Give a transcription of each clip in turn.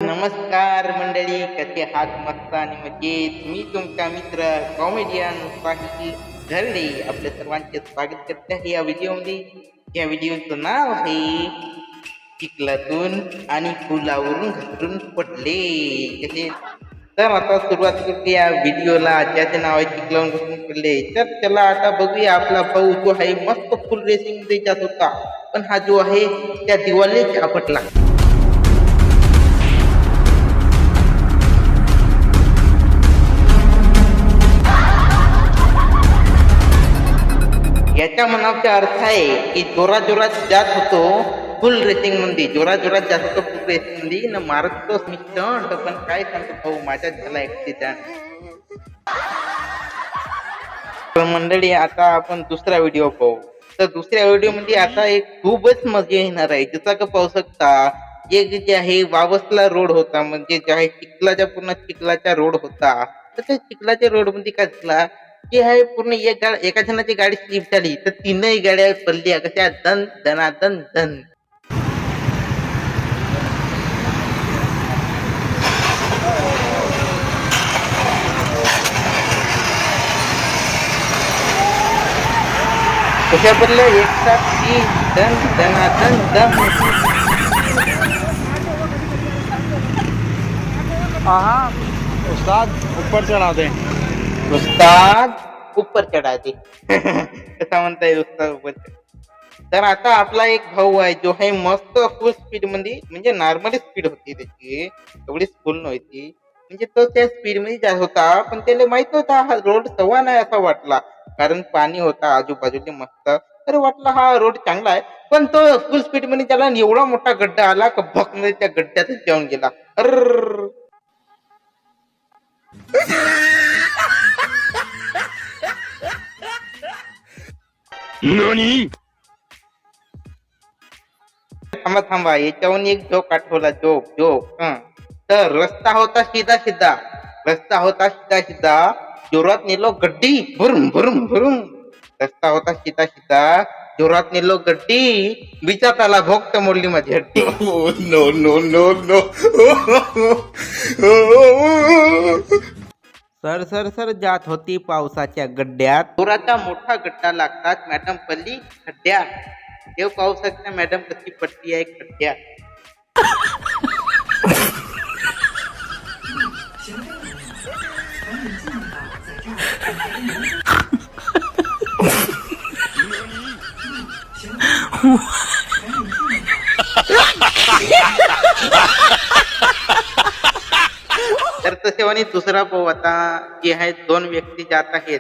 नमस्कार मंडळी, कसे आहात? मस्त आणि मजेत. मी तुमचा मित्र कॉमेडियन साहिल घरडे आपल्या सर्वांचे स्वागत करते आहे या व्हिडिओमध्ये. या व्हिडिओचं नाव आहे चिखलातून आणि पुलावरून घसरून पडले कसे. तर आता सुरुवात करते या व्हिडिओला, ज्याचे नाव आहे चिखलावरून घसरून पडले. तर चला आता बघूया. आपला भाऊ जो आहे मस्त फुल रेसिंग मध्ये जात होता, पण हा जो आहे त्या दिवालीच आपटला. याच्या मनाचा अर्थ आहे की जोरात जोरात जात होतो फुल रेसिंग मध्ये, जोरात जोरात जात होतो फुल रेसिंग मध्ये न मारतोच मी स्टंट. पण काय सांगतो भाऊ, माझ्यात झाला ऍक्सिडेंट. तर मंडळी आता आपण दुसरा व्हिडिओ पाहू. तर दुसऱ्या व्हिडिओ मध्ये आता एक खूपच मजा येणार आहे. जसा का पाहू शकता, जे आहे वावसला रोड होता, म्हणजे जे आहे चिखलाच्या पूर्ण चिखलाचा रोड होता. तर त्या चिखलाच्या रोड मध्ये काय झाला की आहे पूर्ण एका जणाची गाडी स्लिप झाली, तर तीनही गाड्या पडल्या कशा दन दनादन दन. कशा पडल्या एक साथ तीन दन दनादन दन. हाँ उस्ताद ऊपर चढ़ा दे। उस्ताद ऊपर चढा दे. कसा म्हणताय उस्ताद ऊपर चढा. तर आता आपला एक भाऊ आहे जो आहे मस्त फुल स्पीड मध्ये, म्हणजे नॉर्मली स्पीड होती त्याची, एवढीच फुल नव्हती. म्हणजे तो त्या स्पीड मध्ये जात होता, पण त्याला माहित होता हा रोड सवा नाही असा वाटला, कारण पाणी होता आजूबाजूला मस्त. तर वाटला हा रोड चांगला आहे, पण तो फुल स्पीड मध्ये त्याला एवढा मोठा गड्डा आला का भक मध्ये त्या गड्ड्यातच जाऊन गेला. अर ननी थांबा थांबा, याच्याहून एक जोक आठवला. जोक जोक तर रस्ता होता सीधा सीधा, रस्ता होता सीधा सीधा, जोरात नेलो गड्डी भरून भरून भरून. रस्ता होता सीधा सीधा, जोरात नेलो गड्डी, विचार आला भोगत मोडली माझी हड्डी. No no no no sir sir sir जात होती पावसाच्या गड्ड्यात, जोराचा मोठा गड्डा लागतात मॅडम पल्ली खड्ड्यात. देव पाहू शकता मॅडम कशी पडती आहे खड्ड्यात. तर तसे दुसरा पाहू आता. जे आहे दोन व्यक्ती जात आहेत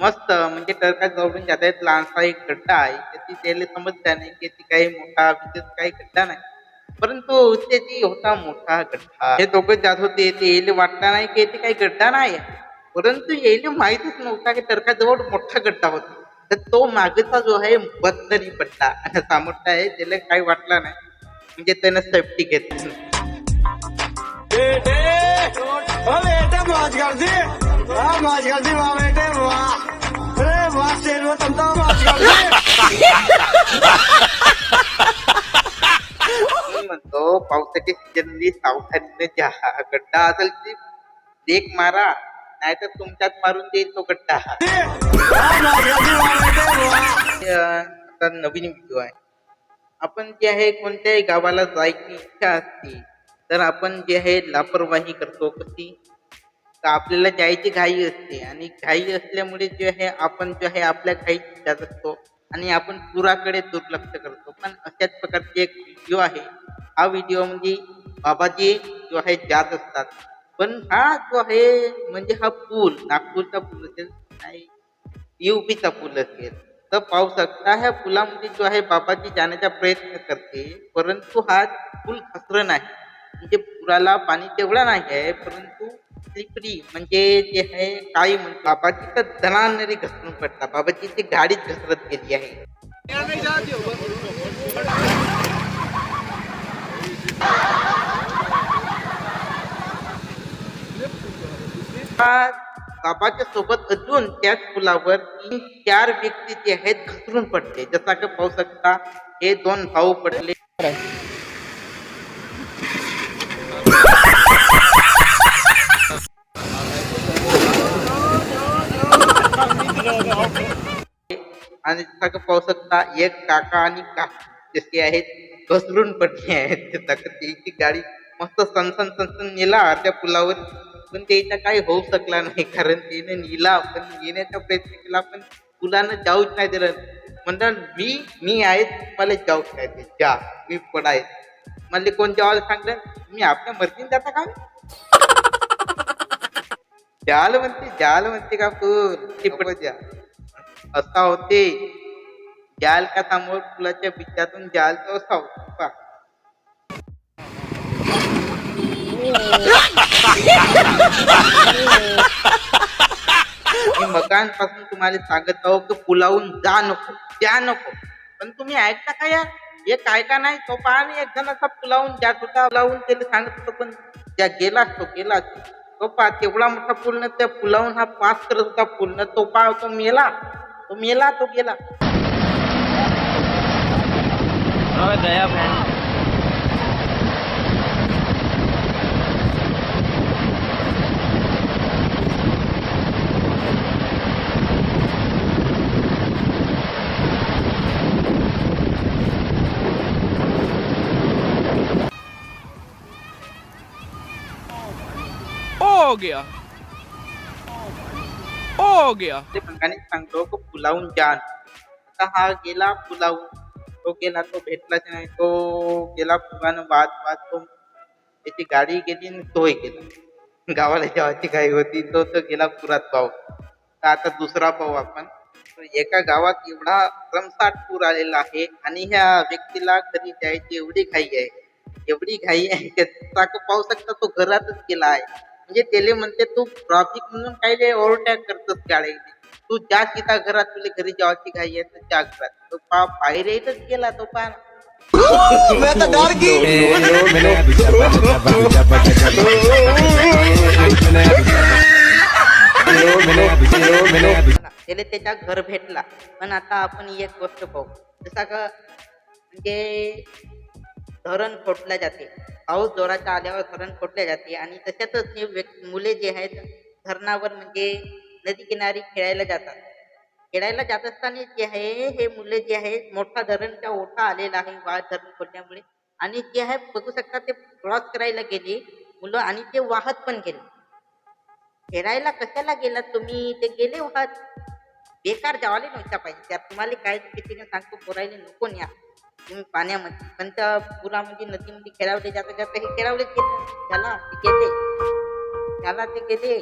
मस्त, म्हणजे टरका जवळून जात आहेत. लहानसा एक गड्डा आहे, त्याची त्याला समजता नाही की ती काही मोठा विशेष काही गड्डा नाही, परंतु त्याची होता मोठा गड्डा. हे दोघं जात होते, ते येले वाटला नाही की ते काही गड्डा नाही, परंतु येले माहितच नव्हता की टरका जवळ मोठा गड्डा होता. तर तो मागचा जो आहे बदतरी पडला आणि सामोरचा आहे त्याला काही वाटला नाही, म्हणजे त्यानं सेफ्टी घेतली. बेटे मौज कर दी, मौज कर दी वाह बेटे वाह, अरे वाह शेर तुम तो मौज कर दी. मी म्हणतो पावसाची सीजनली सावधानीने जा. गड्डा असेल ती देख मारा, नाहीतर तुमच्यात मारून देईल तो गड्डा. आता नवीन व्हिडिओ आहे. आपण जे आहे कोणत्याही गावाला जायची इच्छा असते, तर आपण जे आहे लापरवाही करतो. कशी तर आपल्याला जायची घाई असते, आणि घाई असल्यामुळे जे आहे आपण जे आहे आपल्या घाईत जात असतो आणि आपण पुराकडे दुर्लक्ष करतो. पण अशाच प्रकारची एक व्हिडिओ आहे. हा व्हिडिओ म्हणजे बाबाजी जो आहे जात असतात, पण हा जो आहे म्हणजे हा पूल नागपूरचा पूल असेल नाही युपीचा पूल असेल. तर पाहू शकता ह्या पुलामध्ये जो आहे बाबाजी जाण्याचा प्रयत्न करते, परंतु हा पूल घसरत नाही. म्हणजे पुराला पाणी तेवढा नाही आहे, परंतु स्लिपरी म्हणजे जे आहे काही म्हणतो बाबाजी तर दणाने घसरून पडतात. बाबाजीची गाडीच घसरत गेली आहे. बाबाच्या सोबत अजून त्याच पुलावर 3-4 व्यक्ती जे आहेत घसरून पडले. जसा की पाहू शकता हे दोन भाऊ पडले. आणि सगळं पाहू शकता एक काका आणि काकी जसे आहेत घसरून पडले आहेत. ते सगळं त्याची गाडी मस्त सनसन सनसन नेला त्या पुलावर, पण त्याचा काही होऊ शकला नाही कारण त्याने नेला पण येण्याचा प्रयत्न केला पण पुलानं जाऊच नाही दिलं. म्हणलं मी आहे मला जाऊच नाही ते जा मी पडाय. म्हणले कोण जेवायला सांगलं मी आपल्या मर्जीने जाता का जाल म्हणते का फुल द्या असा होते जाल का समोर पुलाच्या बिचातून जाल तो असा होता पहा. मी मकानपासून तुम्हाला सांगत आहो की पुलावून जा नको पण तुम्ही ऐकता का यार एक ऐका नाही तो पहा आणि एक जण असा पुलावून जात होता पुलावून त्याला सांगत होतो पण त्या गेला तो पहा तेवढा मोठा पूल न त्या पुलावून हा पास करत होता पूल न तो पहा तो मेला तो गेला. गया बहन. हो गया ते पंखाने सांगतो की पुलावून जान आता हा गेला पुलावून तो गेला तो भेटलाच नाही तो गेला पुलानं वाद तो त्याची गाडी गेली आणि तोही गेला गावाला जेवायची काही होती तो गेला पुरात पाहू. तर आता दुसरा पाहू आपण. तर एका गावात एवढा रमसाट पूर आलेला आहे आणि ह्या व्यक्तीला घरी जायची एवढी घाई आहे त्याचा पाहू शकता तो घरातच गेला आहे. म्हणजे त्याले म्हणते तू ट्रॉफिक म्हणून काही ओव्हरटेक करतोस गाडी तू जा सीधा घरात तुला घरी जायची घाई आहे तर जा घरात तो बाहेर येतच गेला तो पा. मैं तो डर त्याला त्याच्या घर भेटला. पण आता आपण एक गोष्ट पाहू जसा का म्हणजे धरण फोडल्या जाते पाऊस जोराच्या आल्यावर धरण फोडल्या जाते आणि तशातच हे मुले जे आहेत धरणावर म्हणजे नदी किनारी खेळायला जात असताना जे आहे हे मुले जे आहेत मोठा धरणचा ओठा आलेला आहे वाढ धरण फोडल्यामुळे आणि जे आहे बघू शकता ते क्रॉस करायला गेले मुलं आणि ते वाहत पण गेले. खेळायला कशाला गेलात तुम्ही ते गेले वाहत बेकार जावाले नव्हता पाहिजे त्यात तुम्हाला काय किती सांगतो पोरायला नको न्या तुम्ही पाण्यामध्ये पण त्या पुरामध्ये नदीमध्ये खेळावले जाता हे खेळावले त्याला ते गेले.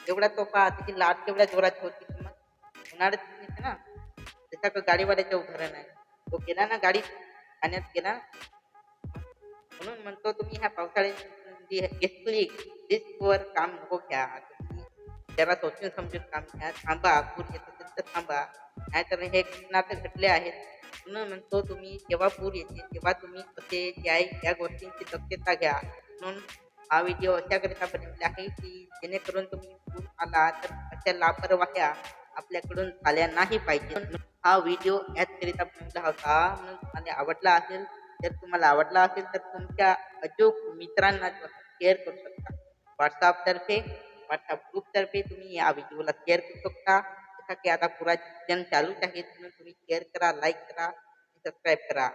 एवढा तो पहा त्याची लाट केवढ्या जोरात होती मग उन्हाळ्यात येते ना त्याचा का गाडीवाल्याचं उदाहरण आहे. तो गेला ना गाडी पाण्यात गेला म्हणून म्हणतो तुम्ही ह्या पावसाळ्यात घेतली रिस्कवर काम नको घ्या तुम्ही जरा सोचून समजून काम घ्या थांबा पूर येत असेल तर थांबा नाहीतर हे नातं घडले आहेत म्हणून म्हणतो तुम्ही जेव्हा पूर येते तेव्हा तुम्ही कसे जे आहे या गोष्टींची दक्षता घ्या. म्हणून हा व्हिडिओ अशाकरिता बनवला आहे की जेणेकरून तुम्ही पूर आला तर अशा लापरवाह्या आपल्याकडून झाल्या नाही पाहिजे. हा व्हिडिओ याचकरिता बनवला होता म्हणून तुम्हाला आवडला असेल तर तुमच्या अचूक मित्रांना शेअर करू शकता. व्हॉट्सअप ग्रुपतर्फे तुम्ही या व्हिडिओला शेअर करू शकता. जसा की आता पुराचे सीजन चालूच आहे म्हणून तुम्ही शेअर करा, लाईक करा, सबस्क्राईब करा.